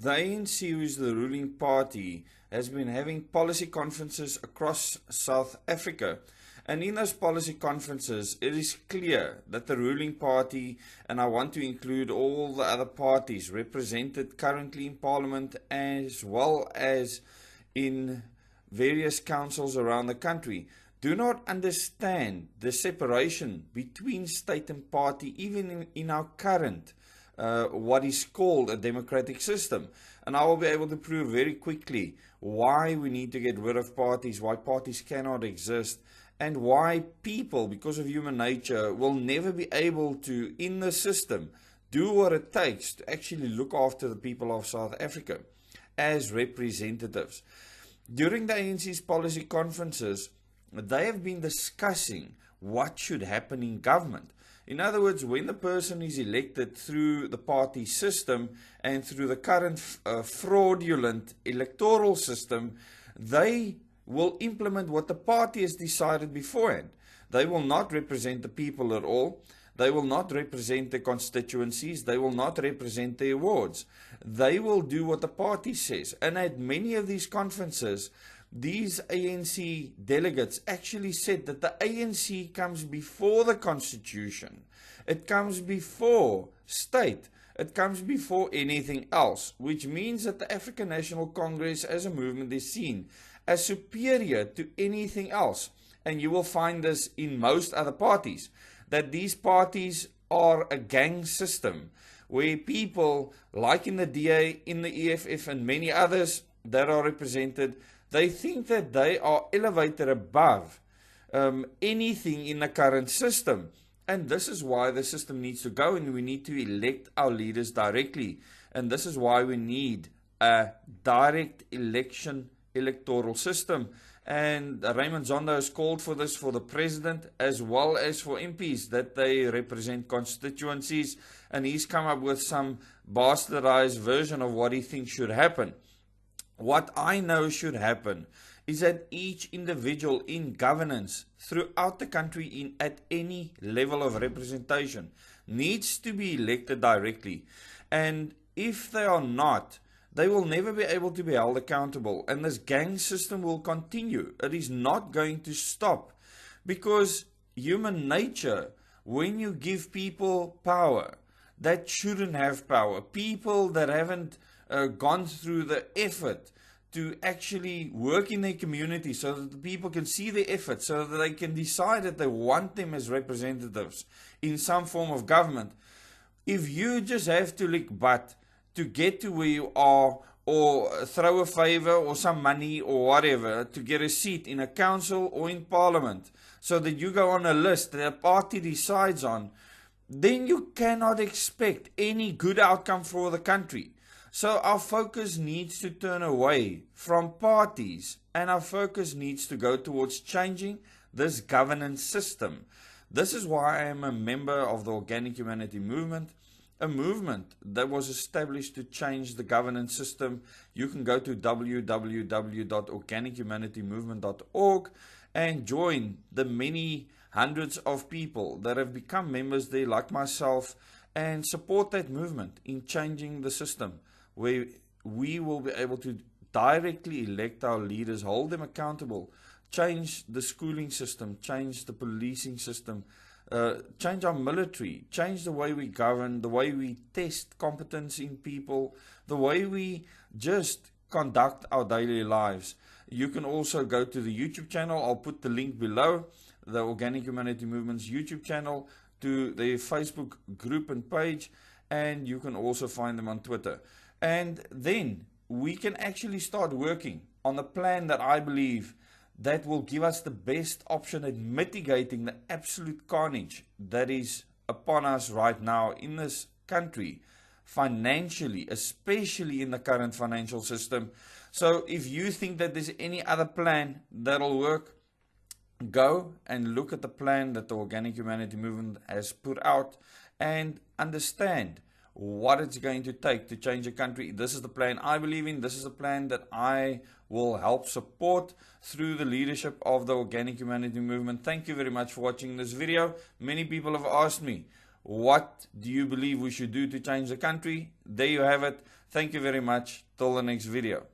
The ANC, who is the ruling party, has been having policy conferences across South Africa. And in those policy conferences, it is clear that the ruling party, and I want to include all the other parties represented currently in Parliament as well as in various councils around the country, do not understand the separation between state and party, even in our current what is called a democratic system. And I will be able to prove very quickly why we need to get rid of parties, why parties cannot exist, and why people, because of human nature, will never be able to, in the system, do what it takes to actually look after the people of South Africa as representatives. During the ANC's policy conferences, they have been discussing what should happen in government. In other words, when the person is elected through the party system and through the current fraudulent electoral system, they will implement what the party has decided beforehand. They will not represent the people at all. They will not represent the constituencies. They will not represent their wards. They will do what the party says. And at many of these conferences, these ANC delegates actually said that the ANC comes before the Constitution. It comes before state. It comes before anything else, which means that the African National Congress as a movement is seen as superior to anything else. And you will find this in most other parties, that these parties are a gang system, where people, like in the DA, in the EFF, and many others that are represented, they think that they are elevated above anything in the current system. And this is why the system needs to go, and we need to elect our leaders directly. And this is why we need a direct electoral system. And Raymond Zondo has called for this for the president as well as for MPs, that they represent constituencies. And he's come up with some bastardized version of what he thinks should happen. What I know should happen is that each individual in governance throughout the country at any level of representation needs to be elected directly. And if they are not, they will never be able to be held accountable. And this gang system will continue. It is not going to stop. Because human nature, when you give people power that shouldn't have power, people that haven't gone through the effort to actually work in their community so that the people can see the effort, so that they can decide that they want them as representatives in some form of government. If you just have to lick butt to get to where you are, or throw a favor or some money or whatever to get a seat in a council or in parliament, so that you go on a list that a party decides on, then you cannot expect any good outcome for the country. So our focus needs to turn away from parties, and our focus needs to go towards changing this governance system. This is why I am a member of the Organic Humanity Movement, a movement that was established to change the governance system. You can go to www.organichumanitymovement.org and join the many hundreds of people that have become members there, like myself, and support that movement in changing the system, where we will be able to directly elect our leaders, hold them accountable, change the schooling system, change the policing system, change our military, change the way we govern, the way we test competence in people, the way we just conduct our daily lives. You can also go to the YouTube channel. I'll put the link below, the Organic Humanity Movement's YouTube channel, to their Facebook group and page, and you can also find them on Twitter. And then we can actually start working on the plan that I believe that will give us the best option at mitigating the absolute carnage that is upon us right now in this country, financially, especially in the current financial system. So if you think that there's any other plan that'll work, go and look at the plan that the Organic Humanity Movement has put out and understand what it's going to take to change a country. This is the plan I believe in. This is the plan that I will help support through the leadership of the Organic Humanity Movement. Thank you very much for watching this video. Many people have asked me, what do you believe we should do to change the country? There you have it. Thank you very much. Till the next video.